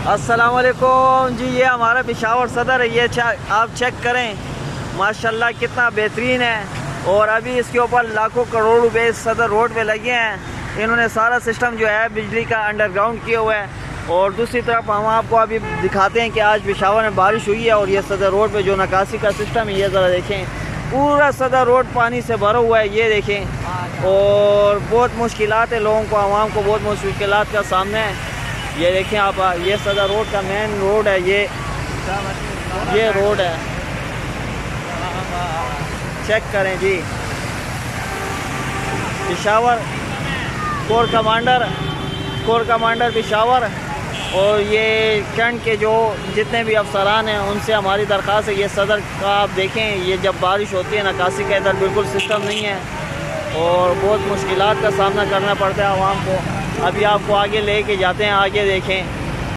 अस्सलाम वालेकुम जी। ये हमारा पेशावर सदर है। ये आप चेक करें, माशाल्लाह कितना बेहतरीन है। और अभी इसके ऊपर लाखों करोड़ रुपए सदर रोड पे लगे हैं। इन्होंने सारा सिस्टम जो है बिजली का अंडरग्राउंड किया हुआ है। और दूसरी तरफ हम आपको अभी दिखाते हैं कि आज पेशावर में बारिश हुई है और ये सदर रोड पे जो नकासी का सिस्टम है, ये ज़रा देखें, पूरा सदर रोड पानी से भरा हुआ है। ये देखें, और बहुत मुश्किलात है लोगों को, आवाम को बहुत मुश्किलात का सामना है। ये देखें आप, ये सदर रोड का मेन रोड है। ये रोड है, चेक करें जी। पेशावर कोर कमांडर पेशावर और ये कैंट के जो जितने भी अफसरान हैं उनसे हमारी दरख्वास्त है, ये सदर का आप देखें, ये जब बारिश होती है निकासी का इधर बिल्कुल सिस्टम नहीं है और बहुत मुश्किलात का सामना करना पड़ता है आवाम को। अभी आपको आगे लेके जाते हैं, आगे देखें।